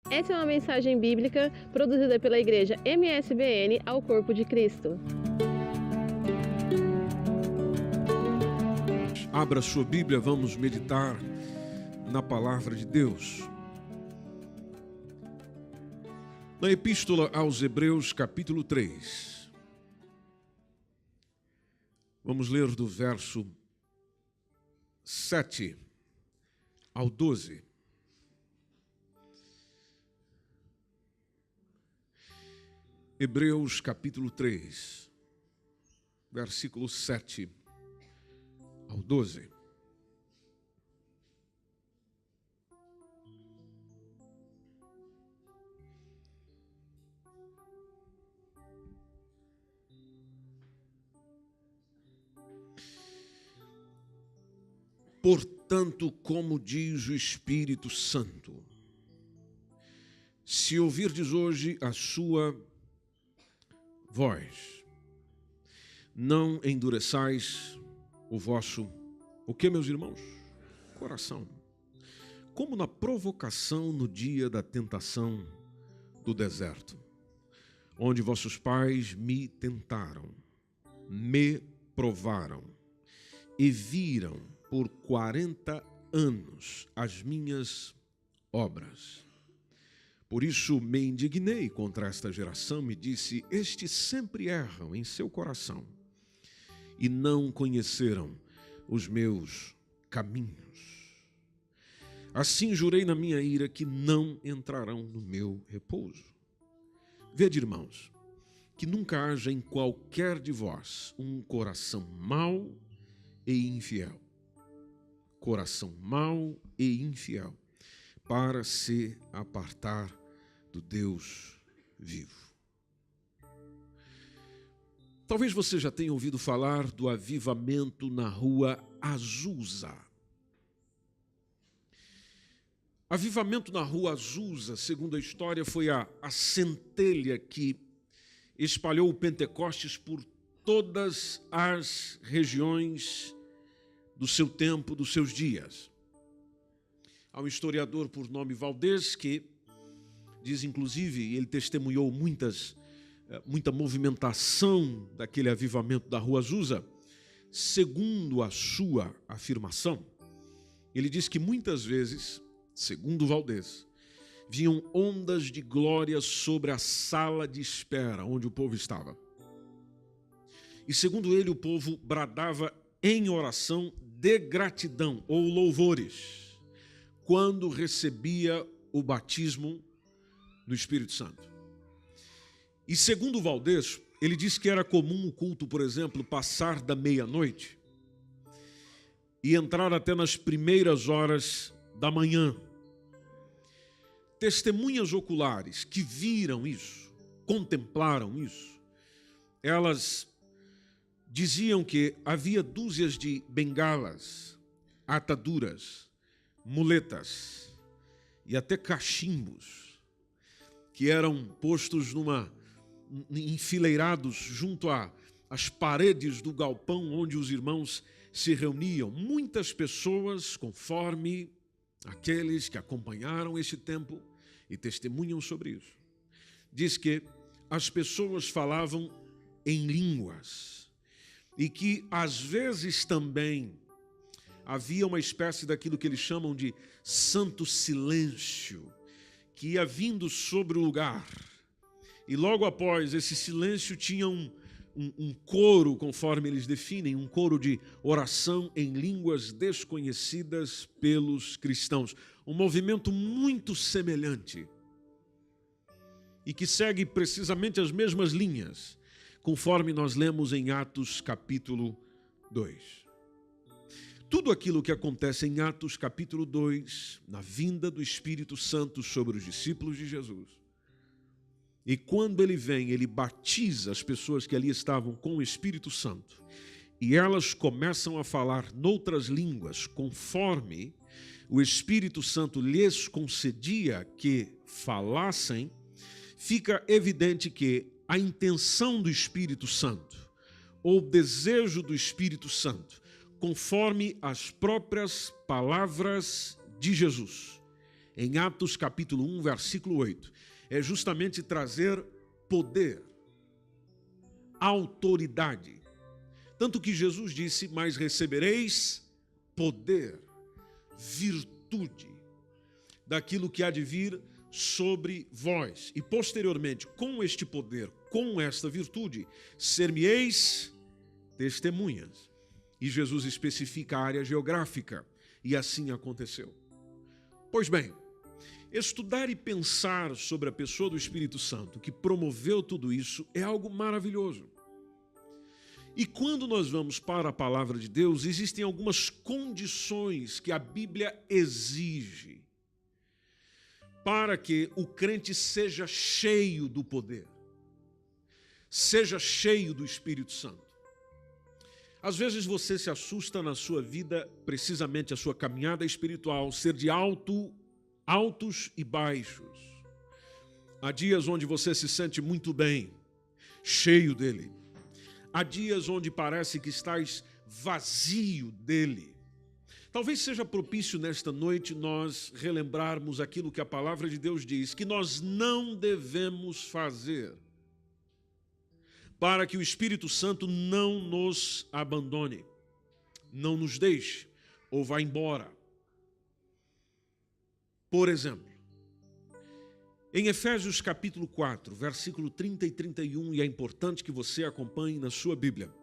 Essa é uma mensagem bíblica produzida pela Igreja MSBN ao Corpo de Cristo. Abra sua Bíblia, vamos meditar na palavra de Deus. Na Epístola aos Hebreus, capítulo 3. Vamos ler do verso 7 ao 12. Hebreus, capítulo 3, versículo 7 ao 12. Portanto, como diz o Espírito Santo, se ouvirdes hoje a sua voz, não endureçais o que, meus irmãos? Coração. Como na provocação no dia da tentação do deserto, onde vossos pais me tentaram, me provaram e viram por 40 anos as minhas obras. Por isso me indignei contra esta geração e disse: estes sempre erram em seu coração e não conheceram os meus caminhos. Assim jurei na minha ira que não entrarão no meu repouso. Vede, irmãos, que nunca haja em qualquer de vós um coração mau e infiel. Coração mau e infiel, para se apartar do Deus vivo. Talvez você já tenha ouvido falar do avivamento na rua Azusa. Avivamento na rua Azusa, segundo a história, foi a centelha que espalhou o Pentecostes por todas as regiões do seu tempo, dos seus dias. Há um historiador por nome Valdez que diz, inclusive, ele testemunhou muita movimentação daquele avivamento da rua Azusa. Segundo a sua afirmação, ele diz que muitas vezes, segundo Valdez, vinham ondas de glória sobre a sala de espera onde o povo estava. E segundo ele, o povo bradava em oração de gratidão ou louvores quando recebia o batismo no Espírito Santo. E segundo Valdez, ele diz que era comum o culto, por exemplo, passar da meia-noite e entrar até nas primeiras horas da manhã. Testemunhas oculares que viram isso, contemplaram isso, elas diziam que havia dúzias de bengalas, ataduras, muletas e até cachimbos que eram postos enfileirados junto às paredes do galpão onde os irmãos se reuniam. Muitas pessoas, conforme aqueles que acompanharam esse tempo e testemunham sobre isso, diz que as pessoas falavam em línguas e que às vezes também havia uma espécie daquilo que eles chamam de santo silêncio que ia vindo sobre o lugar. E logo após esse silêncio tinha um coro, conforme eles definem, um coro de oração em línguas desconhecidas pelos cristãos. Um movimento muito semelhante e que segue precisamente as mesmas linhas, conforme nós lemos em Atos capítulo 2. Tudo aquilo que acontece em Atos capítulo 2, na vinda do Espírito Santo sobre os discípulos de Jesus, e quando ele vem, ele batiza as pessoas que ali estavam com o Espírito Santo, e elas começam a falar noutras línguas, conforme o Espírito Santo lhes concedia que falassem, fica evidente que a intenção do Espírito Santo, ou o desejo do Espírito Santo, conforme as próprias palavras de Jesus, em Atos capítulo 1, versículo 8, é justamente trazer poder, autoridade. Tanto que Jesus disse, mas recebereis poder, virtude, daquilo que há de vir sobre vós. E posteriormente, com este poder, com esta virtude, ser-me-eis testemunhas. E Jesus especifica a área geográfica, e assim aconteceu. Pois bem, estudar e pensar sobre a pessoa do Espírito Santo, que promoveu tudo isso, é algo maravilhoso. E quando nós vamos para a palavra de Deus, existem algumas condições que a Bíblia exige para que o crente seja cheio do poder, seja cheio do Espírito Santo. Às vezes você se assusta na sua vida, precisamente a sua caminhada espiritual, ser de altos e baixos. Há dias onde você se sente muito bem, cheio dele. Há dias onde parece que estás vazio dele. Talvez seja propício nesta noite nós relembrarmos aquilo que a palavra de Deus diz, que nós não devemos fazer para que o Espírito Santo não nos abandone, não nos deixe ou vá embora. Por exemplo, em Efésios capítulo 4, versículo 30 e 31, e é importante que você acompanhe na sua Bíblia,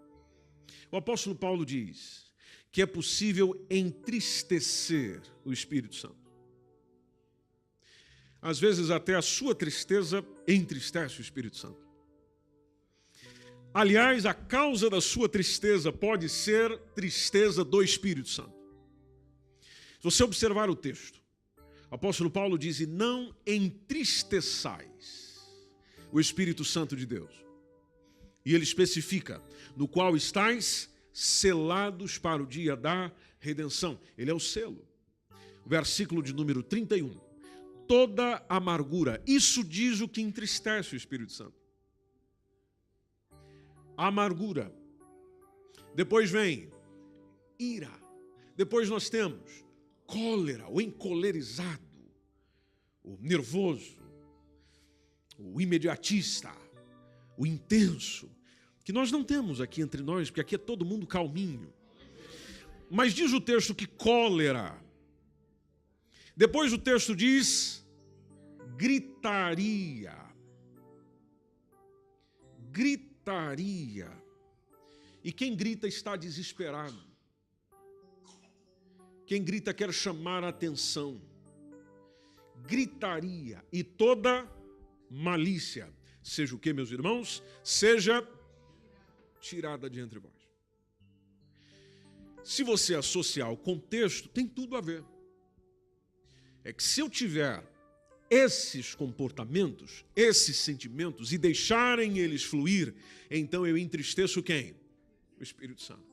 o apóstolo Paulo diz que é possível entristecer o Espírito Santo. Às vezes até a sua tristeza entristece o Espírito Santo. Aliás, a causa da sua tristeza pode ser tristeza do Espírito Santo. Se você observar o texto, o apóstolo Paulo diz, e não entristeçais o Espírito Santo de Deus. E ele especifica, no qual estáis selados para o dia da redenção. Ele é o selo. Versículo de número 31. Toda amargura, isso diz o que entristece o Espírito Santo. Amargura. Depois vem ira. Depois nós temos cólera, o encolerizado, o nervoso, o imediatista, o intenso, que nós não temos aqui entre nós, porque aqui é todo mundo calminho. Mas diz o texto que cólera. Depois o texto diz gritaria. Gritaria. E quem grita está desesperado. Quem grita quer chamar a atenção. Gritaria e toda malícia, seja o que, meus irmãos? Seja tirada de entre vós. Se você associar o contexto, tem tudo a ver. É que se eu tiver esses comportamentos, esses sentimentos, e deixarem eles fluir, então eu entristeço quem? O Espírito Santo.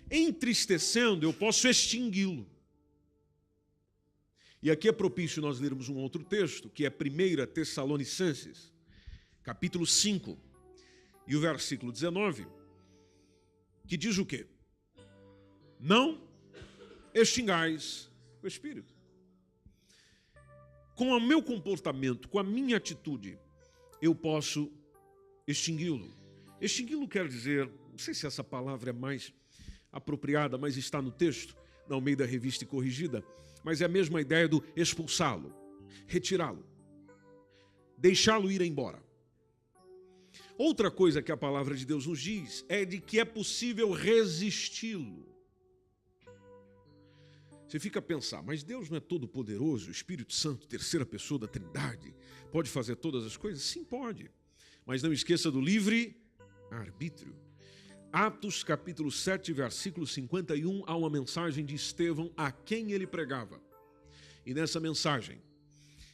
Entristecendo, eu posso extingui-lo. E aqui é propício nós lermos um outro texto, que é 1 Tessalonicenses, capítulo 5, e o versículo 19, que diz o quê? Não extingais o Espírito. Com o meu comportamento, com a minha atitude, eu posso extingui-lo. Extingui-lo quer dizer, não sei se essa palavra é mais apropriada, mas está no texto, na Almeida Revista e Corrigida, mas é a mesma ideia do expulsá-lo, retirá-lo, deixá-lo ir embora. Outra coisa que a palavra de Deus nos diz é de que é possível resisti-lo. Você fica a pensar, mas Deus não é todo poderoso, o Espírito Santo, terceira pessoa da Trindade, pode fazer todas as coisas? Sim, pode. Mas não esqueça do livre arbítrio. Atos capítulo 7, versículo 51, há uma mensagem de Estevão a quem ele pregava. E nessa mensagem,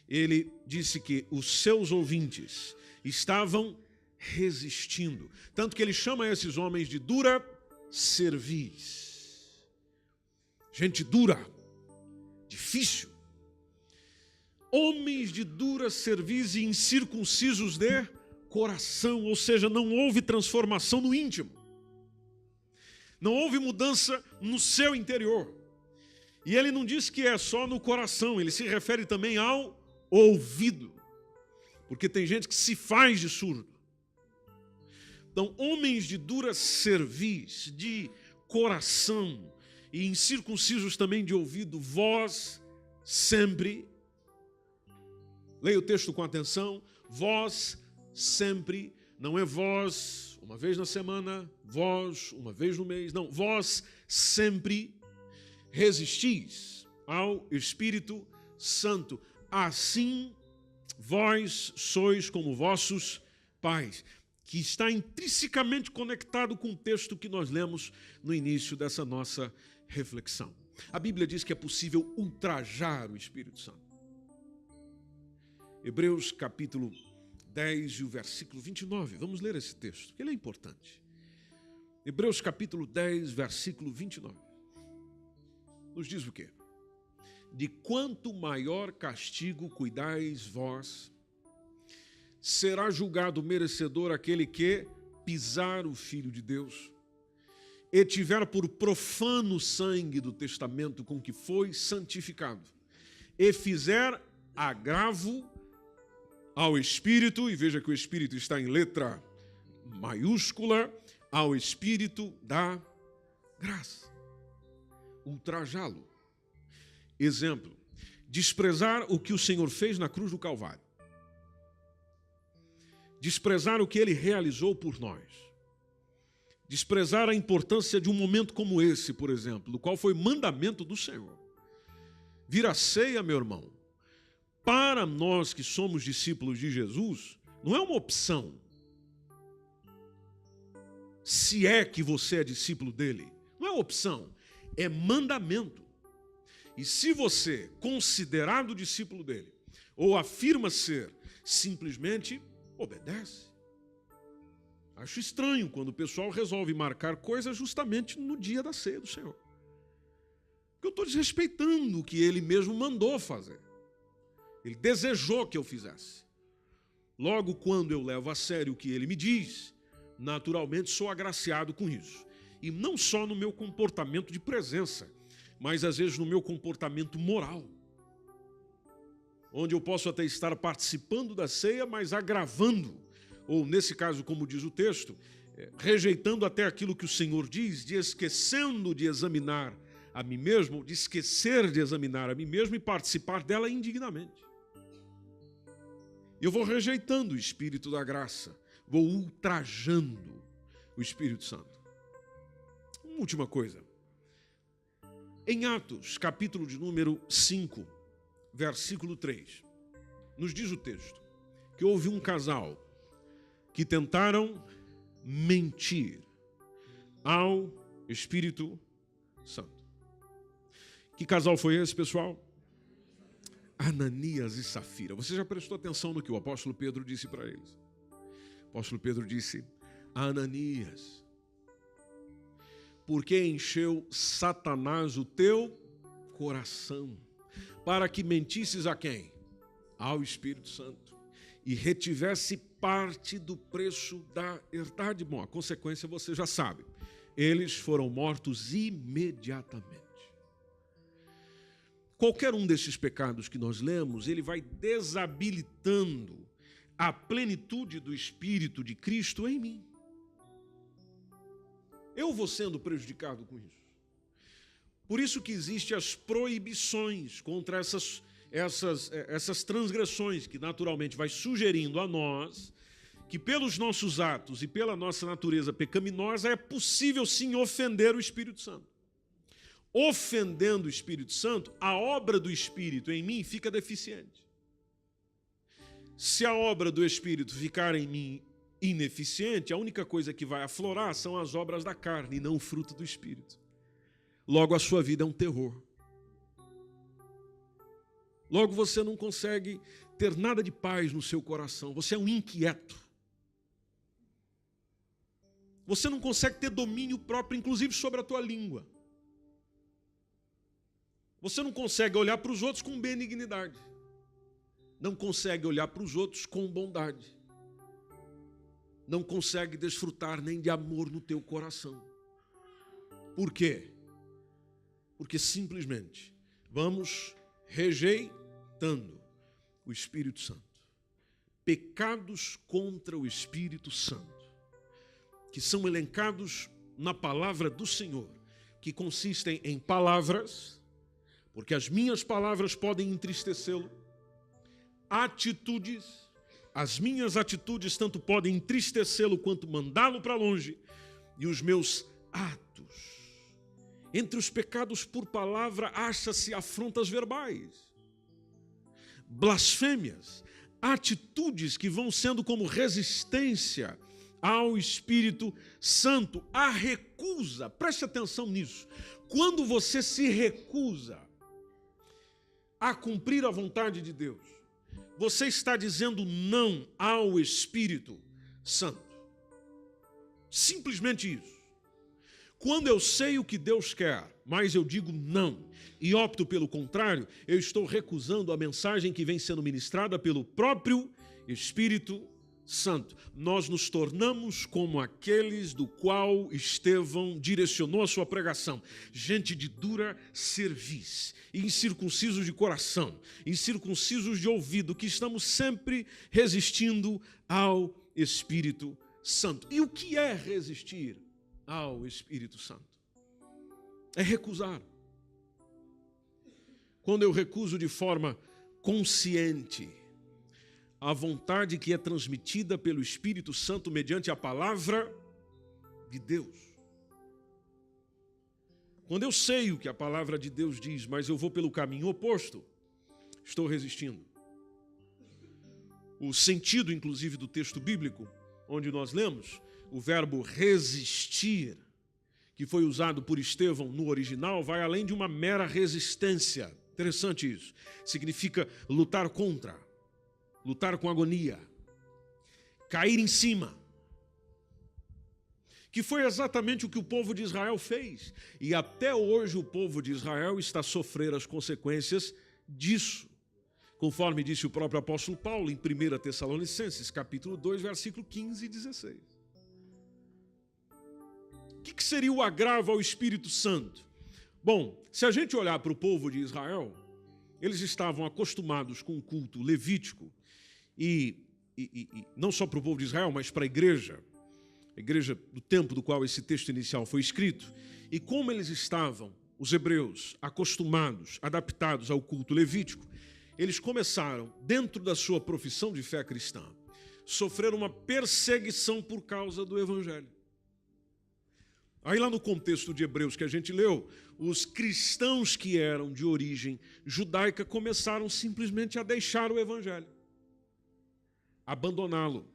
ele disse que os seus ouvintes estavam resistindo. Tanto que ele chama esses homens de dura cerviz. Gente dura, difícil. Homens de dura cerviz e incircuncisos de coração, ou seja, não houve transformação no íntimo. Não houve mudança no seu interior. E ele não diz que é só no coração, ele se refere também ao ouvido. Porque tem gente que se faz de surdo. Então, homens de dura cerviz, de coração e incircuncisos também de ouvido, vós sempre, leia o texto com atenção, vós sempre, não é vós uma vez na semana, vós uma vez no mês, não, vós sempre resistis ao Espírito Santo. Assim, vós sois como vossos pais, que está intrinsecamente conectado com o texto que nós lemos no início dessa nossa reflexão. A Bíblia diz que é possível ultrajar o Espírito Santo. Hebreus capítulo 10 e o versículo 29. Vamos ler esse texto, porque ele é importante. Hebreus capítulo 10, versículo 29. Nos diz o quê? De quanto maior castigo cuidais vós, será julgado merecedor aquele que pisar o Filho de Deus e tiver por profano o sangue do testamento com que foi santificado e fizer agravo ao Espírito, e veja que o Espírito está em letra maiúscula, ao Espírito da graça. Ultrajá-lo. Exemplo, desprezar o que o Senhor fez na cruz do Calvário. Desprezar o que Ele realizou por nós. Desprezar a importância de um momento como esse, por exemplo, do qual foi mandamento do Senhor. Vir à ceia, meu irmão, para nós que somos discípulos de Jesus, não é uma opção. Se é que você é discípulo dele, não é opção, é mandamento. E se você, considerado discípulo dele, ou afirma ser, simplesmente obedece. Acho estranho quando o pessoal resolve marcar coisas justamente no dia da ceia do Senhor. Porque eu estou desrespeitando o que ele mesmo mandou fazer. Ele desejou que eu fizesse. Logo, quando eu levo a sério o que ele me diz, naturalmente sou agraciado com isso. E não só no meu comportamento de presença, mas às vezes no meu comportamento moral. Onde eu posso até estar participando da ceia, mas agravando, ou nesse caso, como diz o texto, rejeitando até aquilo que o Senhor diz, de esquecendo de examinar a mim mesmo, de esquecer de examinar a mim mesmo e participar dela indignamente. Eu vou rejeitando o Espírito da graça, vou ultrajando o Espírito Santo. Uma última coisa. Em Atos, capítulo de número 5, versículo 3, nos diz o texto que houve um casal que tentaram mentir ao Espírito Santo. Que casal foi esse, pessoal? Ananias e Safira. Você já prestou atenção no que o apóstolo Pedro disse para eles? O apóstolo Pedro disse: Ananias, por que encheu Satanás o teu coração? Para que mentisses a quem? Ao Espírito Santo. E retivesse parte do preço da herdade. Bom, a consequência você já sabe. Eles foram mortos imediatamente. Qualquer um desses pecados que nós lemos, ele vai desabilitando a plenitude do Espírito de Cristo em mim. Eu vou sendo prejudicado com isso. Por isso que existem as proibições contra essas transgressões, que naturalmente vai sugerindo a nós que pelos nossos atos e pela nossa natureza pecaminosa é possível sim ofender o Espírito Santo. Ofendendo o Espírito Santo, a obra do Espírito em mim fica deficiente. Se a obra do Espírito ficar em mim ineficiente, a única coisa que vai aflorar são as obras da carne e não o fruto do Espírito. Logo, a sua vida é um terror. Logo, você não consegue ter nada de paz no seu coração. Você é um inquieto. Você não consegue ter domínio próprio, inclusive sobre a tua língua. Você não consegue olhar para os outros com benignidade. Não consegue olhar para os outros com bondade. Não consegue desfrutar nem de amor no teu coração. Por quê? Porque simplesmente vamos rejeitando o Espírito Santo. Pecados contra o Espírito Santo, que são elencados na palavra do Senhor, que consistem em palavras, porque as minhas palavras podem entristecê-lo, atitudes, as minhas atitudes tanto podem entristecê-lo quanto mandá-lo para longe, e os meus atos. Entre os pecados por palavra, acha-se afrontas verbais, blasfêmias, atitudes que vão sendo como resistência ao Espírito Santo, a recusa. Preste atenção nisso. Quando você se recusa a cumprir a vontade de Deus, você está dizendo não ao Espírito Santo. Simplesmente isso. Quando eu sei o que Deus quer, mas eu digo não e opto pelo contrário, eu estou recusando a mensagem que vem sendo ministrada pelo próprio Espírito Santo. Nós nos tornamos como aqueles do qual Estevão direcionou a sua pregação. Gente de dura cerviz, incircuncisos de coração, incircuncisos de ouvido, que estamos sempre resistindo ao Espírito Santo. E o que é resistir ao Espírito Santo? É recusar. Quando eu recuso de forma consciente a vontade que é transmitida pelo Espírito Santo mediante a palavra de Deus. Quando eu sei o que a palavra de Deus diz, mas eu vou pelo caminho oposto, estou resistindo. O sentido, inclusive, do texto bíblico, onde nós lemos, o verbo resistir, que foi usado por Estevão no original, vai além de uma mera resistência. Interessante isso. Significa lutar contra, lutar com agonia, cair em cima. Que foi exatamente o que o povo de Israel fez. E até hoje o povo de Israel está a sofrer as consequências disso. Conforme disse o próprio apóstolo Paulo em 1 Tessalonicenses, capítulo 2, versículo 15 e 16. O que seria o agravo ao Espírito Santo? Bom, se a gente olhar para o povo de Israel, eles estavam acostumados com o culto levítico, e não só para o povo de Israel, mas para a igreja do tempo do qual esse texto inicial foi escrito. E como eles estavam, os hebreus, acostumados, adaptados ao culto levítico, eles começaram, dentro da sua profissão de fé cristã, sofrer uma perseguição por causa do Evangelho. Aí lá no contexto de Hebreus que a gente leu, os cristãos que eram de origem judaica começaram simplesmente a deixar o Evangelho, abandoná-lo,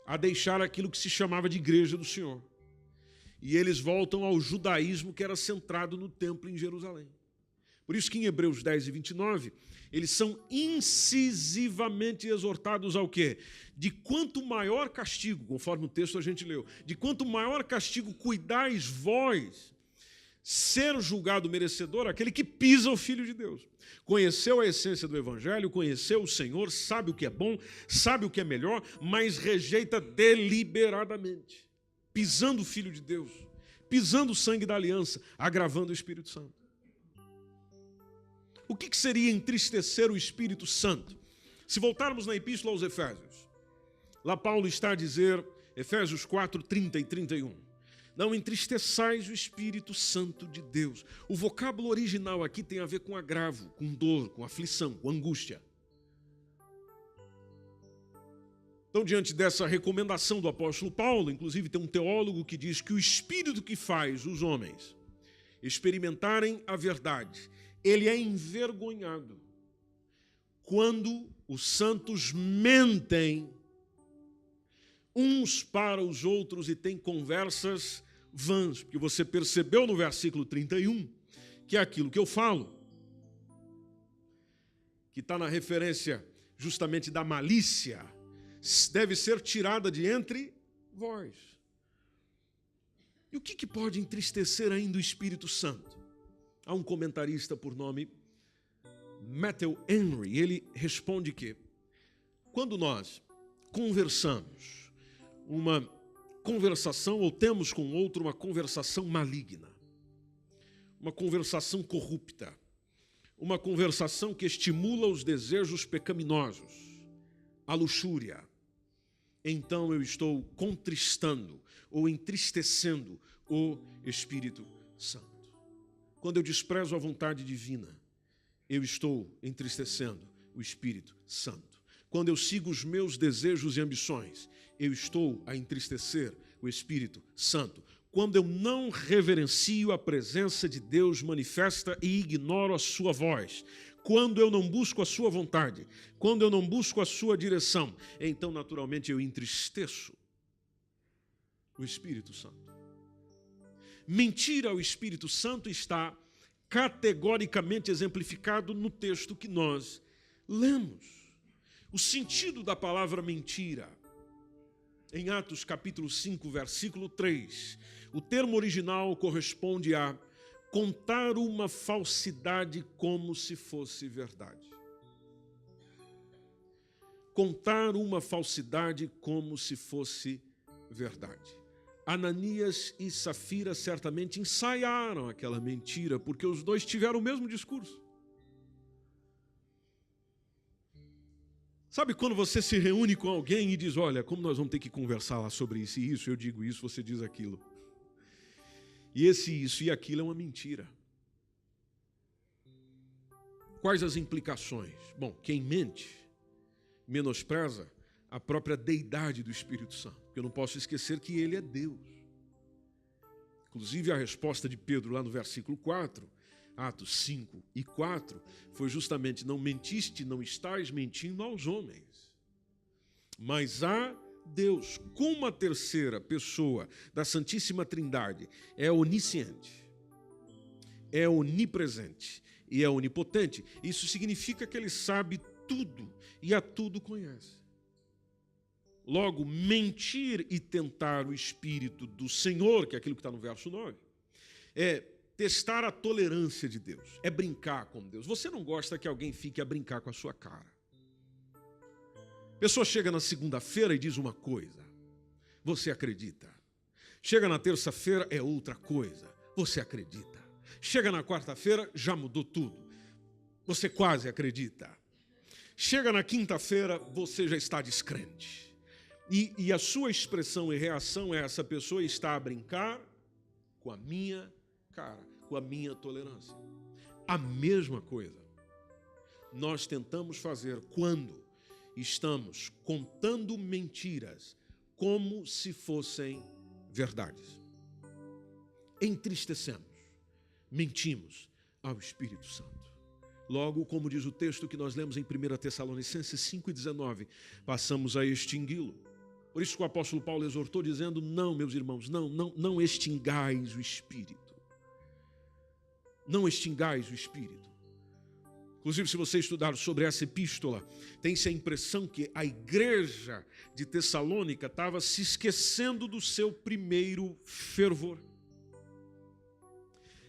a deixar aquilo que se chamava de igreja do Senhor. E eles voltam ao judaísmo que era centrado no templo em Jerusalém. Por isso que em Hebreus 10 e 29, eles são incisivamente exortados ao quê? De quanto maior castigo, conforme o texto a gente leu, de quanto maior castigo cuidais vós, ser julgado merecedor aquele que pisa o Filho de Deus. Conheceu a essência do Evangelho, conheceu o Senhor, sabe o que é bom, sabe o que é melhor, mas rejeita deliberadamente, pisando o Filho de Deus, pisando o sangue da aliança, agravando o Espírito Santo. O que seria entristecer o Espírito Santo? Se voltarmos na Epístola aos Efésios, lá Paulo está a dizer, Efésios 4, 30 e 31, não entristeçais o Espírito Santo de Deus. O vocábulo original aqui tem a ver com agravo, com dor, com aflição, com angústia. Então, diante dessa recomendação do apóstolo Paulo, inclusive tem um teólogo que diz que o Espírito que faz os homens experimentarem a verdade, ele é envergonhado quando os santos mentem uns para os outros e têm conversas vãs. Porque você percebeu no versículo 31 que é aquilo que eu falo, que está na referência justamente da malícia, deve ser tirada de entre vós. E o que pode entristecer ainda o Espírito Santo? Há um comentarista por nome Matthew Henry, ele responde que quando nós conversamos uma conversação ou temos com outro uma conversação maligna, uma conversação corrupta, uma conversação que estimula os desejos pecaminosos, a luxúria, então eu estou contristando ou entristecendo o Espírito Santo. Quando eu desprezo a vontade divina, eu estou entristecendo o Espírito Santo. Quando eu sigo os meus desejos e ambições, eu estou a entristecer o Espírito Santo. Quando eu não reverencio a presença de Deus manifesta e ignoro a sua voz, quando eu não busco a sua vontade, quando eu não busco a sua direção, então naturalmente eu entristeço o Espírito Santo. Mentir ao Espírito Santo está categoricamente exemplificado no texto que nós lemos. O sentido da palavra mentira, em Atos capítulo 5, versículo 3, o termo original corresponde a contar uma falsidade como se fosse verdade. Contar uma falsidade como se fosse verdade. Ananias e Safira certamente ensaiaram aquela mentira, porque os dois tiveram o mesmo discurso. Sabe quando você se reúne com alguém e diz, olha, como nós vamos ter que conversar lá sobre isso e isso, eu digo isso, você diz aquilo. E esse isso e aquilo é uma mentira. Quais as implicações? Bom, quem mente menospreza a própria deidade do Espírito Santo. Porque eu não posso esquecer que ele é Deus. Inclusive a resposta de Pedro lá no versículo 4, Atos 5 e 4, foi justamente, não mentiste, não estás mentindo aos homens, mas a Deus. Como a terceira pessoa da Santíssima Trindade é onisciente, é onipresente e é onipotente, isso significa que ele sabe tudo e a tudo conhece. Logo, mentir e tentar o Espírito do Senhor, que é aquilo que está no verso 9, é testar a tolerância de Deus, é brincar com Deus. Você não gosta que alguém fique a brincar com a sua cara. A pessoa chega na segunda-feira e diz uma coisa, você acredita. Chega na terça-feira, é outra coisa, você acredita. Chega na quarta-feira, já mudou tudo, você quase acredita. Chega na quinta-feira, você já está descrente. E a sua expressão e reação é essa pessoa está a brincar com a minha cara, com a minha tolerância. A mesma coisa nós tentamos fazer quando estamos contando mentiras como se fossem verdades. Entristecemos, mentimos ao Espírito Santo. Logo, como diz o texto que nós lemos em 1 Tessalonicenses 5,19, passamos a extingui-lo. Por isso que o apóstolo Paulo exortou dizendo, não, meus irmãos, não extingais o Espírito. Não extingais o Espírito. Inclusive, se você estudar sobre essa epístola, tem-se a impressão que a igreja de Tessalônica estava se esquecendo do seu primeiro fervor.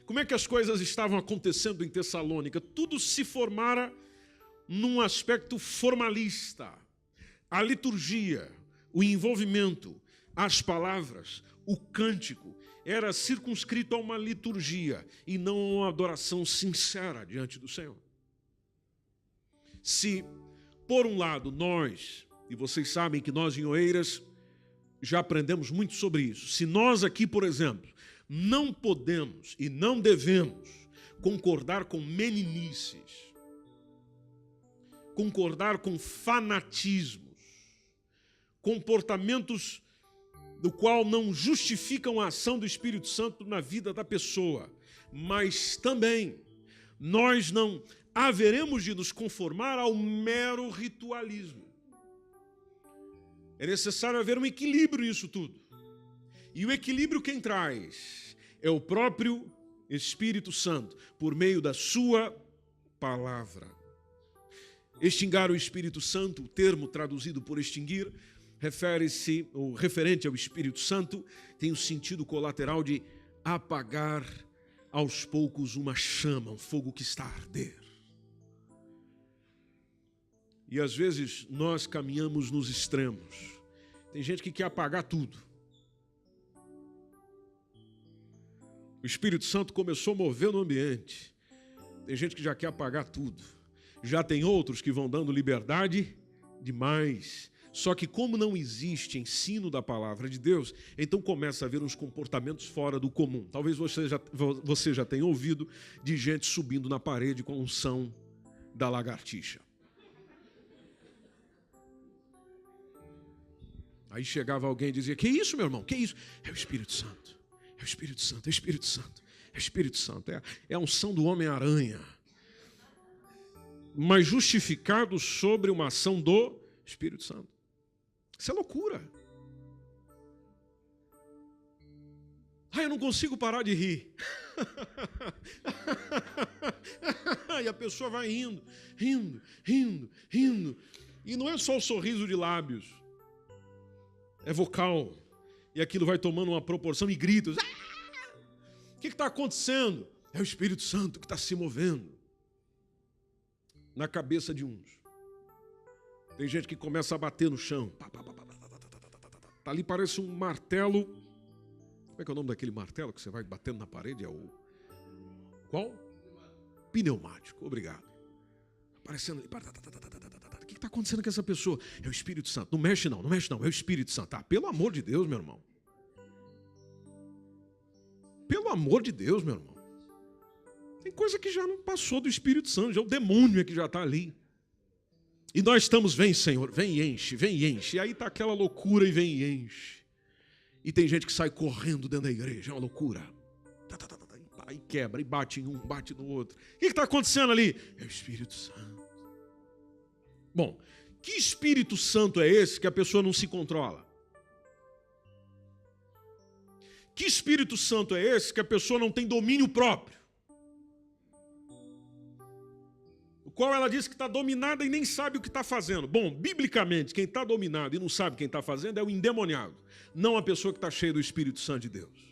Como é que as coisas estavam acontecendo em Tessalônica? Tudo se formara num aspecto formalista. A liturgia, o envolvimento, as palavras, o cântico, era circunscrito a uma liturgia e não a uma adoração sincera diante do Senhor. Se, por um lado, nós, e vocês sabem que nós em Oeiras já aprendemos muito sobre isso, se nós aqui, por exemplo, não podemos e não devemos concordar com meninices, concordar com fanatismos, comportamentos do qual não justificam a ação do Espírito Santo na vida da pessoa, mas também nós não haveremos de nos conformar ao mero ritualismo. É necessário haver um equilíbrio nisso tudo. E o equilíbrio quem traz é o próprio Espírito Santo, por meio da sua palavra. Extingar o Espírito Santo, o termo traduzido por extinguir, refere-se, ou referente ao Espírito Santo, tem o sentido colateral de apagar aos poucos uma chama, um fogo que está a arder. E às vezes nós caminhamos nos extremos. Tem gente que quer apagar tudo. O Espírito Santo começou a mover no ambiente. Tem gente que já quer apagar tudo. Já tem outros que vão dando liberdade demais. Só que como não existe ensino da palavra de Deus, então começa a haver uns comportamentos fora do comum. Talvez você já tenha ouvido de gente subindo na parede com a unção da lagartixa. Aí chegava alguém e dizia: que isso, meu irmão? Que isso? É o Espírito Santo. É o Espírito Santo, é o Espírito Santo. É o Espírito Santo. É a unção do Homem-Aranha. Mas justificado sobre uma ação do Espírito Santo. Isso é loucura. Eu não consigo parar de rir. E a pessoa vai rindo. E não é só o sorriso de lábios. É vocal. E aquilo vai tomando uma proporção e gritos. O que está acontecendo? É o Espírito Santo que está se movendo na cabeça de uns. Tem gente que começa a bater no chão. Tá ali, parece um martelo. Como é que é o nome daquele martelo que você vai batendo na parede? É o... Qual? Pneumático. Obrigado. Aparecendo ali. O que está acontecendo com essa pessoa? É o Espírito Santo. Não mexe não. É o Espírito Santo. Pelo amor de Deus, meu irmão. Pelo amor de Deus, meu irmão. Tem coisa que já não passou do Espírito Santo. Já o demônio é que já está ali. E nós estamos, vem Senhor, vem e enche. E aí está aquela loucura e vem e enche. E tem gente que sai correndo dentro da igreja, é uma loucura. Aí quebra, e bate em um, bate no outro. O que está acontecendo ali? É o Espírito Santo. Bom, que Espírito Santo é esse que a pessoa não se controla? Que Espírito Santo é esse que a pessoa não tem domínio próprio? O qual ela diz que está dominada e nem sabe o que está fazendo. Bom, biblicamente, quem está dominado e não sabe quem está fazendo é o endemoniado, não a pessoa que está cheia do Espírito Santo de Deus.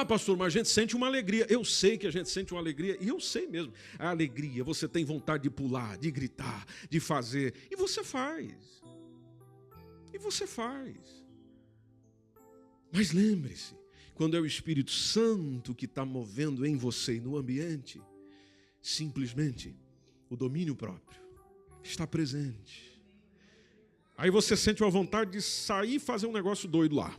Pastor, mas a gente sente uma alegria. Eu sei que a gente sente uma alegria, e eu sei mesmo. A alegria, você tem vontade de pular, de gritar, de fazer, e você faz. Mas lembre-se, quando é o Espírito Santo que está movendo em você e no ambiente, simplesmente o domínio próprio está presente. Aí você sente uma vontade de sair e fazer um negócio doido lá.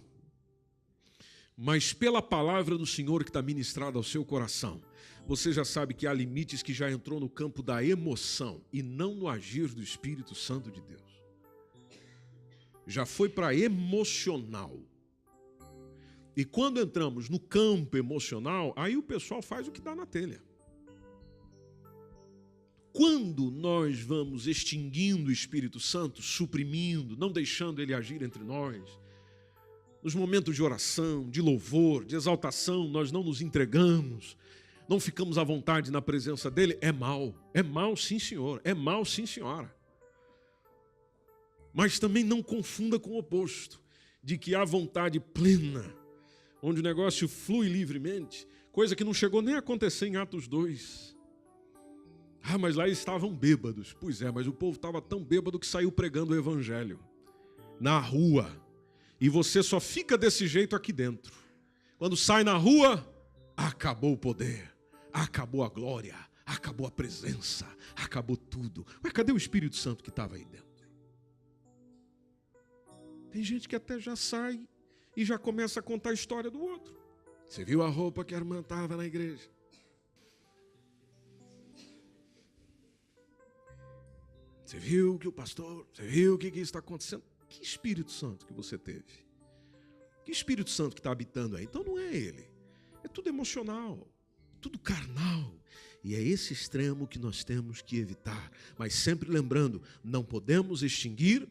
Mas pela palavra do Senhor que está ministrada ao seu coração, você já sabe que há limites que já entrou no campo da emoção e não no agir do Espírito Santo de Deus. Já foi para emocional. E quando entramos no campo emocional, aí o pessoal faz o que dá na telha. Quando nós vamos extinguindo o Espírito Santo, suprimindo, não deixando ele agir entre nós, nos momentos de oração, de louvor, de exaltação, nós não nos entregamos, não ficamos à vontade na presença dele, é mal sim senhor, é mal sim senhora. Mas também não confunda com o oposto, de que há vontade plena, onde o negócio flui livremente, coisa que não chegou nem a acontecer em Atos 2. Mas lá eles estavam bêbados. Pois é, mas o povo estava tão bêbado que saiu pregando o evangelho na rua. E você só fica desse jeito aqui dentro. Quando sai na rua, acabou o poder, acabou a glória, acabou a presença, acabou tudo. Mas cadê o Espírito Santo que estava aí dentro? Tem gente que até já sai e já começa a contar a história do outro. Você viu a roupa que a irmã estava na igreja? Você viu que o pastor, você viu o que está acontecendo? Que Espírito Santo que você teve? Que Espírito Santo que está habitando aí? Então não é ele. É tudo emocional, tudo carnal. E é esse extremo que nós temos que evitar. Mas sempre lembrando, não podemos extinguir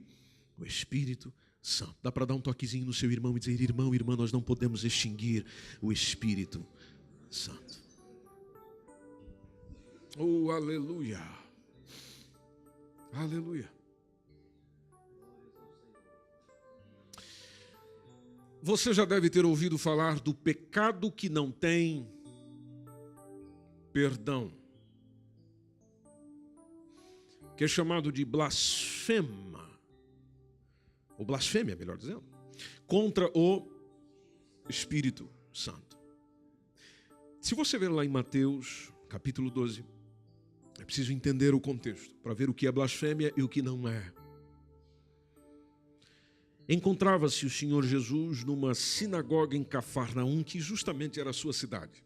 o Espírito Santo. Dá para dar um toquezinho no seu irmão e dizer: irmão, irmã, nós não podemos extinguir o Espírito Santo. Oh, aleluia. Aleluia. Você já deve ter ouvido falar do pecado que não tem perdão, que é chamado de blasfema, ou blasfêmia, melhor dizendo, contra o Espírito Santo. Se você ver lá em Mateus, capítulo 12, preciso entender o contexto para ver o que é blasfêmia e o que não é. Encontrava-se o Senhor Jesus numa sinagoga em Cafarnaum, que justamente era a sua cidade.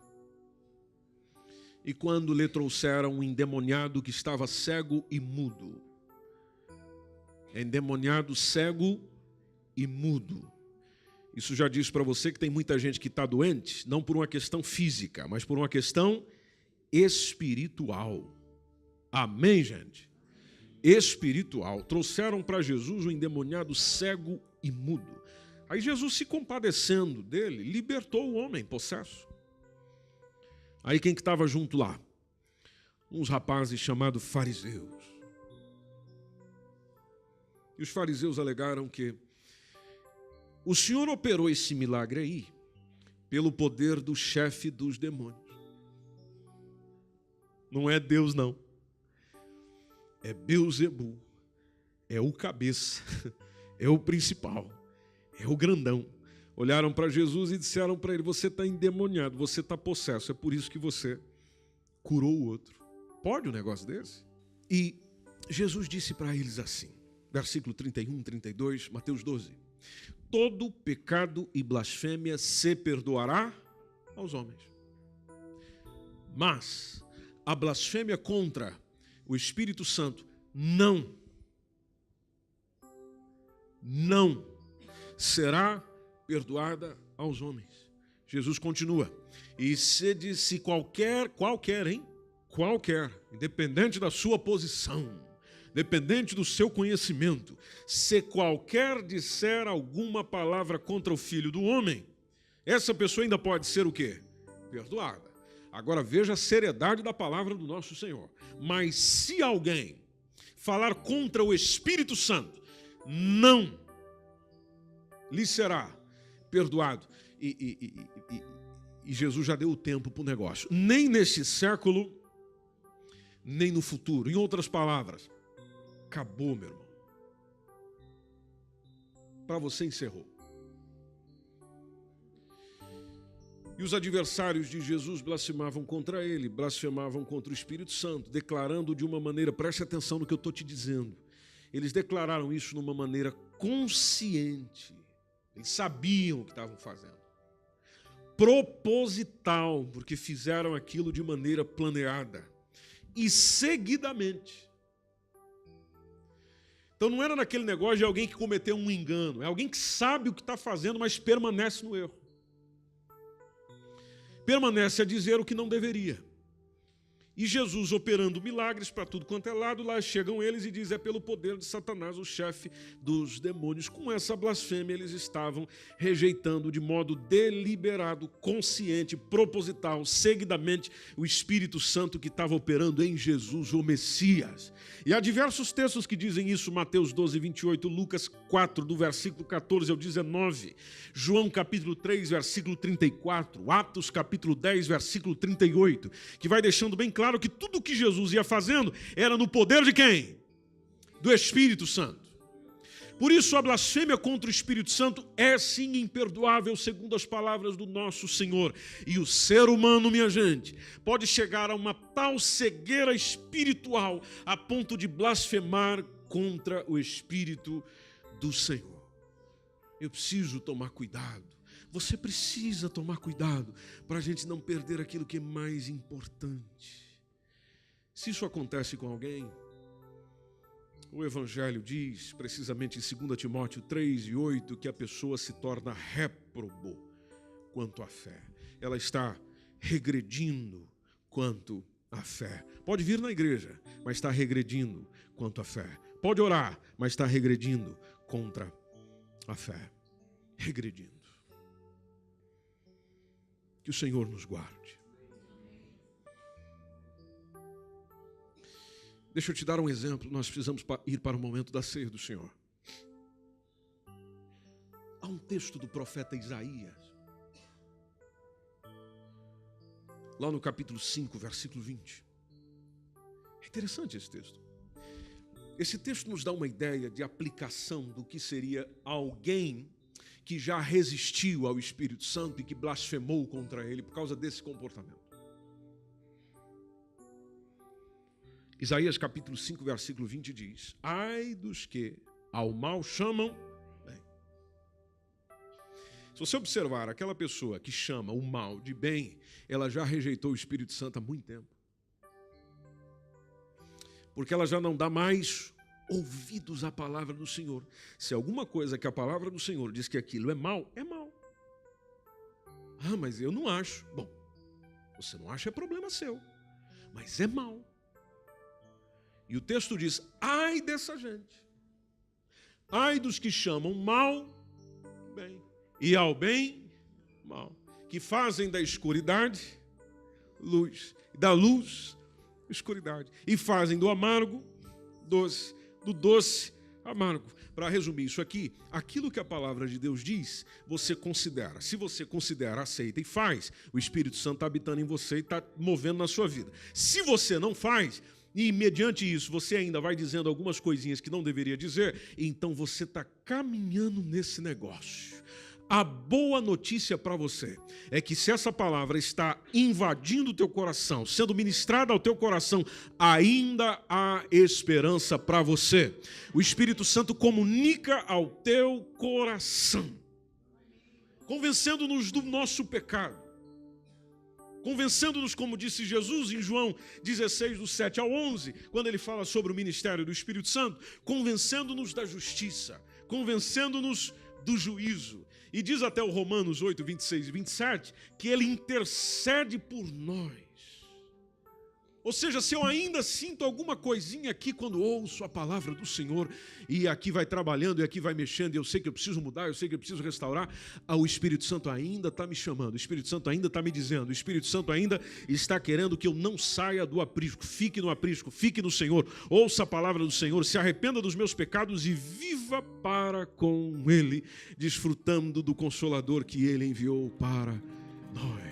E quando lhe trouxeram um endemoniado que estava cego e mudo. Endemoniado, cego e mudo. Isso já diz para você que tem muita gente que está doente, não por uma questão física, mas por uma questão espiritual. Amém, gente? Espiritual. Trouxeram para Jesus um endemoniado cego e mudo. Aí Jesus, se compadecendo dele, libertou o homem possesso. Aí quem que estava junto lá? Uns rapazes chamados fariseus. E os fariseus alegaram que o Senhor operou esse milagre aí pelo poder do chefe dos demônios. Não é Deus, não. É Beelzebul. É o cabeça. É o principal. É o grandão. Olharam para Jesus e disseram para ele: você está endemoniado, você está possesso. É por isso que você curou o outro. Pode um negócio desse? E Jesus disse para eles assim, versículo 31, 32, Mateus 12. Todo pecado e blasfêmia se perdoará aos homens. Mas a blasfêmia contra o Espírito Santo não será perdoada aos homens. Jesus continua. E se qualquer, independente da sua posição, dependente do seu conhecimento, se qualquer disser alguma palavra contra o Filho do Homem, essa pessoa ainda pode ser o quê? Perdoada. Agora veja a seriedade da palavra do nosso Senhor. Mas se alguém falar contra o Espírito Santo, não lhe será perdoado. E Jesus já deu o tempo para o negócio. Nem neste século, nem no futuro. Em outras palavras, acabou, meu irmão. Para você encerrou. E os adversários de Jesus blasfemavam contra ele, blasfemavam contra o Espírito Santo, declarando de uma maneira, preste atenção no que eu estou te dizendo, eles declararam isso de uma maneira consciente, eles sabiam o que estavam fazendo, proposital, porque fizeram aquilo de maneira planeada, e seguidamente. Então não era naquele negócio de alguém que cometeu um engano, é alguém que sabe o que está fazendo, mas permanece no erro. Permanece a dizer o que não deveria. E Jesus operando milagres para tudo quanto é lado, lá chegam eles e diz: é pelo poder de Satanás, o chefe dos demônios. Com essa blasfêmia eles estavam rejeitando de modo deliberado, consciente, proposital, seguidamente o Espírito Santo que estava operando em Jesus, o Messias. E há diversos textos que dizem isso, Mateus 12, 28, Lucas 4, do versículo 14 ao 19, João capítulo 3, versículo 34, Atos capítulo 10, versículo 38, que vai deixando bem claro que tudo o que Jesus ia fazendo era no poder de quem? Do Espírito Santo. Por isso a blasfêmia contra o Espírito Santo é sim imperdoável, segundo as palavras do nosso Senhor. E o ser humano, minha gente, pode chegar a uma tal cegueira espiritual a ponto de blasfemar contra o Espírito do Senhor. Eu preciso tomar cuidado. Você precisa tomar cuidado para a gente não perder aquilo que é mais importante. Se isso acontece com alguém, o Evangelho diz, precisamente em 2 Timóteo 3 e 8, que a pessoa se torna réprobo quanto à fé. Ela está regredindo quanto à fé. Pode vir na igreja, mas está regredindo quanto à fé. Pode orar, mas está regredindo contra a fé. Regredindo. Que o Senhor nos guarde. Deixa eu te dar um exemplo. Nós precisamos ir para o momento da ceia do Senhor. Há um texto do profeta Isaías, lá no capítulo 5, versículo 20. É interessante esse texto. Esse texto nos dá uma ideia de aplicação do que seria alguém que já resistiu ao Espírito Santo e que blasfemou contra ele por causa desse comportamento. Isaías capítulo 5, versículo 20 diz: ai dos que ao mal chamam bem. Se você observar aquela pessoa que chama o mal de bem, ela já rejeitou o Espírito Santo há muito tempo. Porque ela já não dá mais ouvidos à palavra do Senhor. Se alguma coisa que a palavra do Senhor diz que aquilo é mal, é mal. Ah, mas eu não acho. Bom, você não acha, é problema seu. Mas é mal. E o texto diz: ai dessa gente. Ai dos que chamam mal, bem. E ao bem, mal. Que fazem da escuridade, luz. Da luz, escuridade. E fazem do amargo, doce. Do doce, amargo. Para resumir isso aqui, aquilo que a palavra de Deus diz, você considera. Se você considera, aceita e faz, o Espírito Santo está habitando em você e está movendo na sua vida. Se você não faz, e mediante isso você ainda vai dizendo algumas coisinhas que não deveria dizer, então você está caminhando nesse negócio. A boa notícia para você é que se essa palavra está invadindo o teu coração, sendo ministrada ao teu coração, ainda há esperança para você. O Espírito Santo comunica ao teu coração, convencendo-nos do nosso pecado, convencendo-nos, como disse Jesus em João 16, do 7 ao 11, quando ele fala sobre o ministério do Espírito Santo, convencendo-nos da justiça, convencendo-nos do juízo. E diz até o Romanos 8, 26 e 27, que ele intercede por nós. Ou seja, se eu ainda sinto alguma coisinha aqui quando ouço a palavra do Senhor, e aqui vai trabalhando, e aqui vai mexendo, e eu sei que eu preciso mudar, eu sei que eu preciso restaurar, o Espírito Santo ainda está me chamando, o Espírito Santo ainda está me dizendo, o Espírito Santo ainda está querendo que eu não saia do aprisco, fique no aprisco, fique no Senhor, ouça a palavra do Senhor, se arrependa dos meus pecados e viva para com Ele, desfrutando do Consolador que Ele enviou para nós.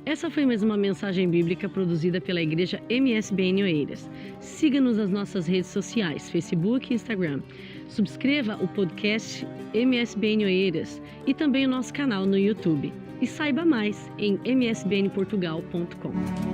Essa foi mais uma mensagem bíblica produzida pela Igreja MSBN Oeiras. Siga-nos nas nossas redes sociais, Facebook e Instagram. Subscreva o podcast MSBN Oeiras e também o nosso canal no YouTube. E saiba mais em msbnportugal.com.